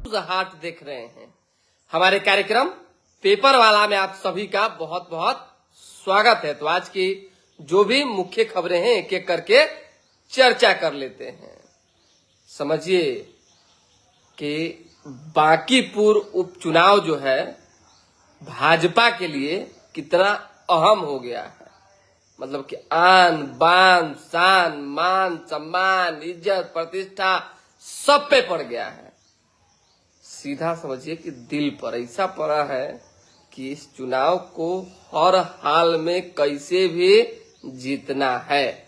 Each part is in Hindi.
हाट देख रहे हैं। हमारे कार्यक्रम पेपर वाला में आप सभी का बहुत बहुत स्वागत है। तो आज की जो भी मुख्य खबरें हैं एक एक करके चर्चा कर लेते हैं। समझिए कि बांकीपुर उपचुनाव जो है भाजपा के लिए कितना अहम हो गया है। मतलब कि आन बान शान मान सम्मान इज्जत प्रतिष्ठा सब पे पड़ गया है। सीधा समझिए कि दिल पर ऐसा पड़ा है कि इस चुनाव को हर हाल में कैसे भी जीतना है,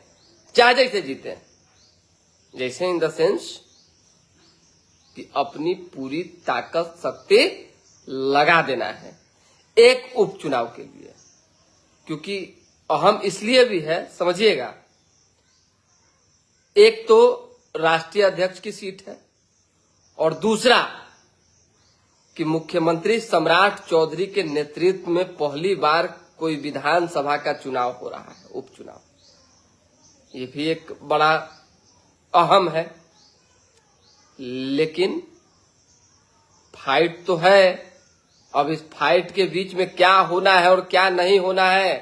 चाहे जैसे जीते, जैसे इन द सेंस कि अपनी पूरी ताकत शक्ति लगा देना है एक उपचुनाव के लिए। क्योंकि अहम इसलिए भी है, समझिएगा, एक तो राष्ट्रीय अध्यक्ष की सीट है और दूसरा कि मुख्यमंत्री सम्राट चौधरी के नेतृत्व में पहली बार कोई विधानसभा का चुनाव हो रहा है, उपचुनाव। ये भी एक बड़ा अहम है। लेकिन फाइट तो है। अब इस फाइट के बीच में क्या होना है और क्या नहीं होना है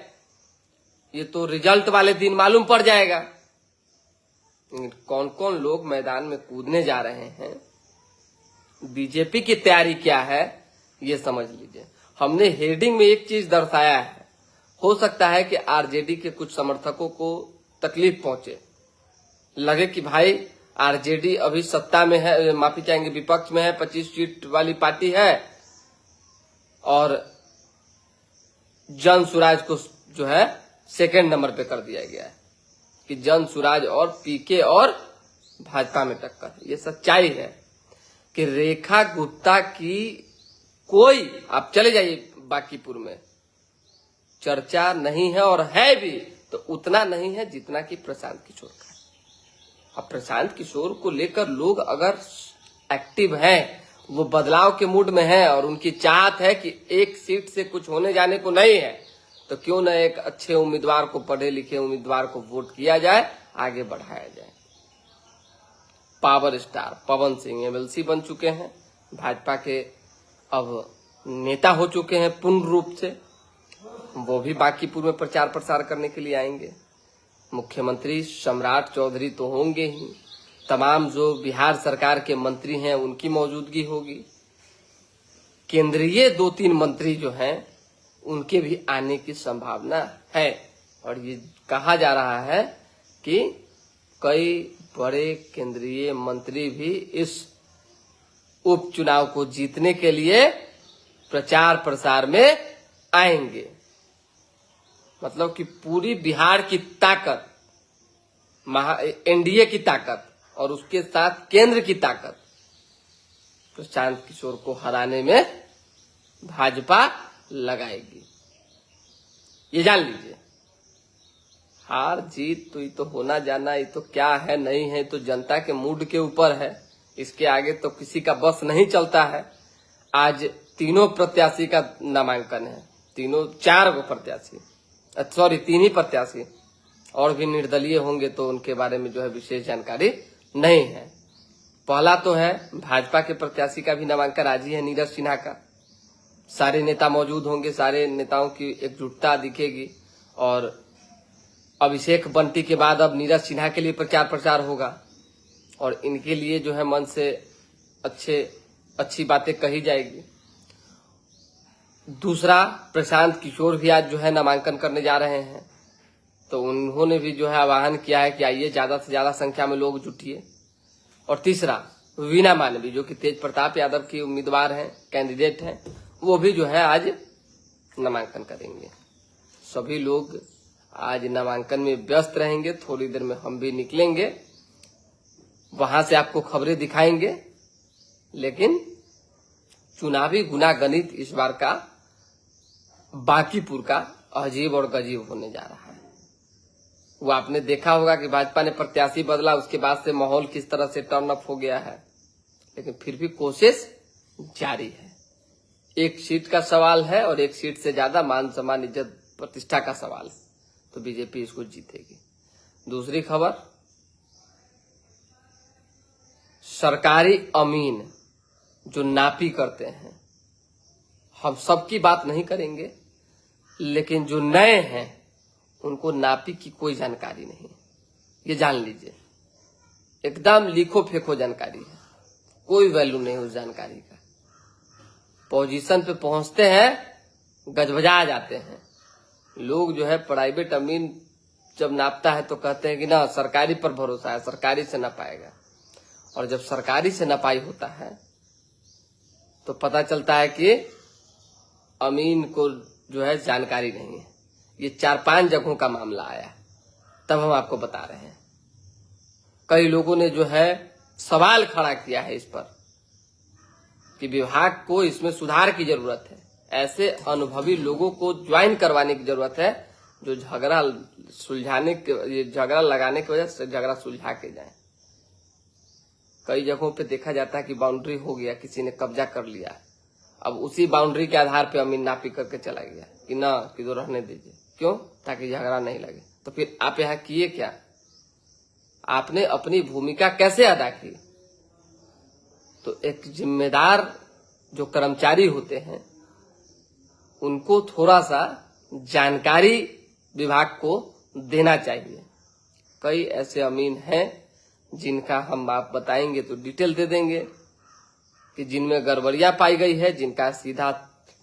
ये तो रिजल्ट वाले दिन मालूम पड़ जाएगा। कौन कौन लोग मैदान में कूदने जा रहे हैं, बीजेपी की तैयारी क्या है, ये समझ लीजिए। हमने हेडिंग में एक चीज दर्शाया है। हो सकता है कि आरजेडी के कुछ समर्थकों को तकलीफ पहुंचे, लगे कि भाई आरजेडी अभी सत्ता में है, माफी चाहेंगे विपक्ष में है, 25 सीट वाली पार्टी है और जन सुराज को जो है सेकेंड नंबर पे कर दिया गया है कि जन सुराज और पीके और भाजपा में टक्कर है। ये सच्चाई है कि रेखा गुप्ता की कोई, आप चले जाइए बांकीपुर में, चर्चा नहीं है और है भी तो उतना नहीं है जितना कि प्रशांत किशोर का। अब प्रशांत किशोर को लेकर लोग अगर एक्टिव हैं, वो बदलाव के मूड में है और उनकी चाहत है कि एक सीट से कुछ होने जाने को नहीं है, तो क्यों न एक अच्छे उम्मीदवार को, पढ़े लिखे उम्मीदवार को वोट किया जाए, आगे बढ़ाया जाए। Power star Pawan Singh MLC बन चुके हैं, भाजपा के अब नेता हो चुके हैं पूर्ण रूप से। वो भी बांकीपुर में प्रचार प्रसार करने के लिए आएंगे। मुख्यमंत्री सम्राट चौधरी तो होंगे ही, तमाम जो बिहार सरकार के मंत्री हैं उनकी मौजूदगी होगी। केंद्रीय 2-3 मंत्री जो हैं उनके भी आने की संभावना है और ये कहा जा रहा है कि कई बड़े केंद्रीय मंत्री भी इस उपचुनाव को जीतने के लिए प्रचार प्रसार में आएंगे। मतलब कि पूरी बिहार की ताकत, एनडीए की ताकत और उसके साथ केंद्र की ताकत प्रशांत किशोर को हराने में भाजपा लगाएगी। ये जान लीजिए। हार जीत तो ये तो होना जाना, ये तो क्या है नहीं है तो जनता के मूड के ऊपर है। इसके आगे तो किसी का बस नहीं चलता है। आज तीनों प्रत्याशी का नामांकन है, तीनों 4 प्रत्याशी, सॉरी 3 ही प्रत्याशी, और भी निर्दलीय होंगे तो उनके बारे में जो है विशेष जानकारी नहीं है। पहला तो है भाजपा के प्रत्याशी का भी नामांकन आज ही है, नीरज सिन्हा का। सारे नेता मौजूद होंगे, सारे नेताओं की एकजुटता दिखेगी और अभिषेक बंटी के बाद अब नीरज सिन्हा के लिए प्रचार प्रसार होगा और इनके लिए जो है मन से अच्छी बातें कही जाएगी। दूसरा, प्रशांत किशोर भी आज जो है नामांकन करने जा रहे हैं, तो उन्होंने भी जो है आह्वान किया है कि आइए ज्यादा से ज्यादा संख्या में लोग जुटिए। और तीसरा, वीणा मानवी जो कि तेज प्रताप यादव की उम्मीदवार हैं, कैंडिडेट हैं, वो भी जो है आज नामांकन करेंगे। सभी लोग आज नामांकन में व्यस्त रहेंगे। थोड़ी देर में हम भी निकलेंगे, वहां से आपको खबरें दिखाएंगे। लेकिन चुनावी गुनागणित इस बार का बांकीपुर का अजीब और गजीब होने जा रहा है। वो आपने देखा होगा कि भाजपा ने प्रत्याशी बदला, उसके बाद से माहौल किस तरह से टर्न अप हो गया है। लेकिन फिर भी कोशिश जारी है। एक सीट का सवाल है और एक सीट से ज्यादा मान सम्मान इज्जत प्रतिष्ठा का सवाल है, तो बीजेपी इसको जीतेगी। दूसरी खबर, सरकारी अमीन जो नापी करते हैं, हम सबकी बात नहीं करेंगे, लेकिन जो नए हैं उनको नापी की कोई जानकारी नहीं, ये जान लीजिए। एकदम लिखो फेंको जानकारी है, कोई वैल्यू नहीं उस जानकारी का। पोजीशन पे पहुंचते हैं गजबजा जाते हैं लोग। जो है प्राइवेट अमीन जब नापता है तो कहते हैं कि ना सरकारी पर भरोसा है, सरकारी से ना पाएगा। और जब सरकारी से नपाई होता है तो पता चलता है कि अमीन को जो है जानकारी नहीं है। ये 4-5 जगहों का मामला आया, तब हम आपको बता रहे हैं। कई लोगों ने जो है सवाल खड़ा किया है इस पर कि विभाग को इसमें सुधार की जरूरत है। ऐसे अनुभवी लोगों को ज्वाइन करवाने की जरूरत है जो झगड़ा सुलझाने के, ये झगड़ा लगाने की वजह से झगड़ा सुलझा के जाए। कई जगहों पे देखा जाता है कि बाउंड्री हो गया, किसी ने कब्जा कर लिया, अब उसी बाउंड्री के आधार पे अमीन नापी करके चला गया कि ना कि तो रहने दीजिए, क्यों? ताकि झगड़ा नहीं लगे। तो फिर आप यहाँ किए क्या? आपने अपनी भूमिका कैसे अदा की? तो एक जिम्मेदार जो कर्मचारी होते हैं उनको थोड़ा सा जानकारी विभाग को देना चाहिए। कई ऐसे अमीन हैं जिनका हम आप बताएंगे तो डिटेल दे देंगे कि जिनमें गड़बड़ियां पाई गई है, जिनका सीधा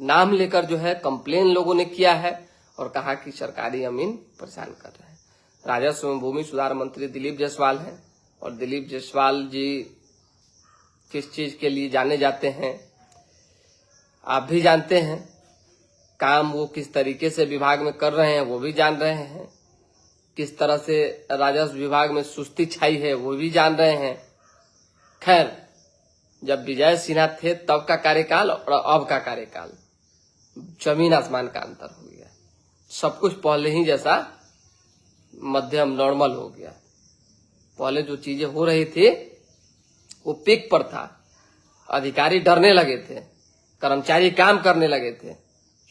नाम लेकर जो है कंप्लेन लोगों ने किया है और कहा कि सरकारी अमीन परेशान कर रहे हैं। राजस्व एवं भूमि सुधार मंत्री दिलीप जायसवाल हैं और दिलीप जायसवाल जी किस चीज के लिए जाने जाते हैं आप भी जानते हैं। काम वो किस तरीके से विभाग में कर रहे हैं वो भी जान रहे हैं। किस तरह से राजस्व विभाग में सुस्ती छाई है वो भी जान रहे हैं। खैर, जब विजय सिन्हा थे तब का कार्यकाल और अब का कार्यकाल जमीन आसमान का अंतर हो गया। सब कुछ पहले ही जैसा मध्यम नॉर्मल हो गया। पहले जो चीजें हो रही थी वो पीक पर था, अधिकारी डरने लगे थे, कर्मचारी काम करने लगे थे,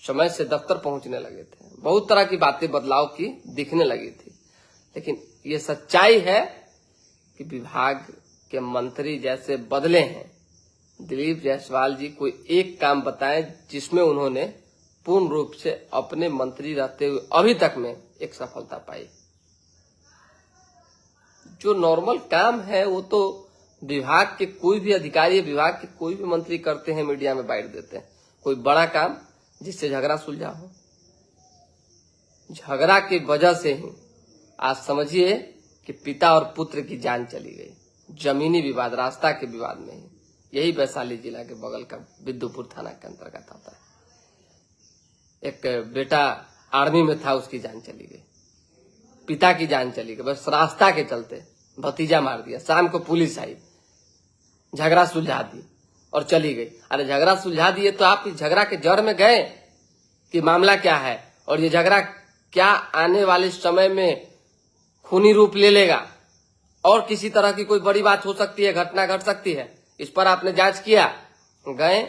समय से दफ्तर पहुंचने लगे थे, बहुत तरह की बातें बदलाव की दिखने लगी थी। लेकिन ये सच्चाई है कि विभाग के मंत्री जैसे बदले हैं। दिलीप जायसवाल जी कोई एक काम बताएं जिसमें उन्होंने पूर्ण रूप से अपने मंत्री रहते हुए अभी तक में एक सफलता पाई। जो नॉर्मल काम है वो तो विभाग के कोई भी अधिकारी, विभाग के कोई भी मंत्री करते हैं, मीडिया में बांट देते हैं। कोई बड़ा काम जिससे झगड़ा सुलझा हो, झगड़ा की वजह से ही आज समझिए कि पिता और पुत्र की जान चली गई। जमीनी विवाद, रास्ता के विवाद में ही। यही वैशाली जिला के बगल का विद्युपुर थाना के अंतर्गत आता है। एक बेटा आर्मी में था, उसकी जान चली गई, पिता की जान चली गई, बस रास्ता के चलते भतीजा मार दिया। शाम को पुलिस आई, झगड़ा सुलझा दी और चली गई। अरे झगड़ा सुलझा दिए तो आप इस झगड़ा के जड़ में गए कि मामला क्या है और ये झगड़ा क्या आने वाले समय में खूनी रूप ले लेगा और किसी तरह की कोई बड़ी बात हो सकती है, घटना घट सकती है। इस पर आपने जांच किया, गए,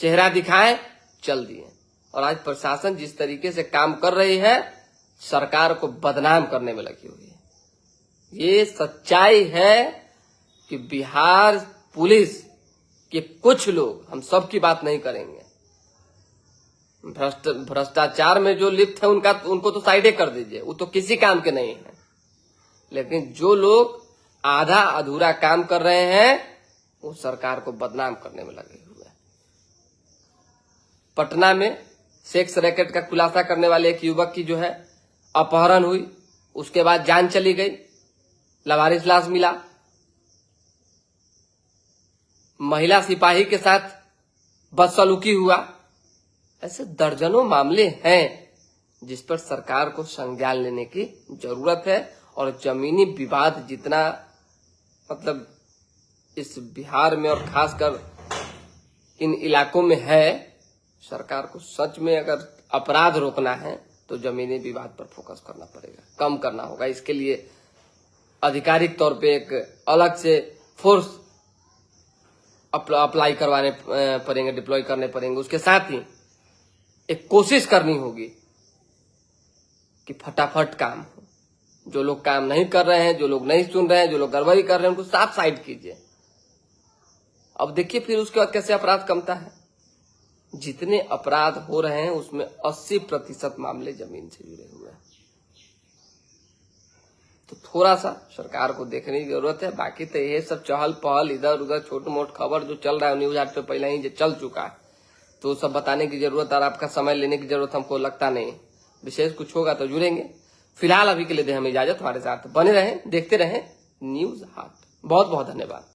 चेहरा दिखाए, चल दिए। और आज प्रशासन जिस तरीके से काम कर रही है, सरकार को बदनाम करने में लगी हुई है। ये सच्चाई है कि बिहार पुलिस के कुछ लोग, हम सबकी बात नहीं करेंगे, भ्रष्टाचार में जो लिप्त है उनको तो साइडे कर दीजिए, वो तो किसी काम के नहीं है। लेकिन जो लोग आधा अधूरा काम कर रहे हैं वो सरकार को बदनाम करने में लगे हुए हैं। पटना में सेक्स रैकेट का खुलासा करने वाले एक युवक की जो है अपहरण हुई, उसके बाद जान चली गई, लावारिस लाश मिला। महिला सिपाही के साथ बदसलूकी हुआ। ऐसे दर्जनों मामले हैं जिस पर सरकार को संज्ञान लेने की जरूरत है। और जमीनी विवाद जितना मतलब इस बिहार में और खासकर इन इलाकों में है, सरकार को सच में अगर अपराध रोकना है तो जमीनी विवाद पर फोकस करना पड़ेगा, कम करना होगा। इसके लिए आधिकारिक तौर पे एक अलग से फोर्स अप्लाई करवाने पड़ेंगे, डिप्लॉय करने पड़ेंगे। उसके साथ ही एक कोशिश करनी होगी कि फटाफट काम हो। जो लोग काम नहीं कर रहे हैं, जो लोग नहीं सुन रहे हैं, जो लोग गड़बड़ी कर रहे हैं, उनको साफ साइड कीजिए। अब देखिए फिर उसके बाद कैसे अपराध कमता है। जितने अपराध हो रहे हैं उसमें 80% मामले जमीन से जुड़े हुए हैं। तो थोड़ा सा सरकार को देखने की जरूरत है। बाकी तो ये सब चहल पहल इधर उधर छोट मोट खबर जो चल रहा है न्यूज 8 पे पहले ही जो चल चुका है, तो सब बताने की जरूरत और आपका समय लेने की जरूरत हमको लगता नहीं। विशेष कुछ होगा तो जुड़ेंगे। फिलहाल अभी के लिए दे हमें इजाजत। हमारे साथ बने रहें, देखते रहें न्यूज 8। बहुत बहुत धन्यवाद।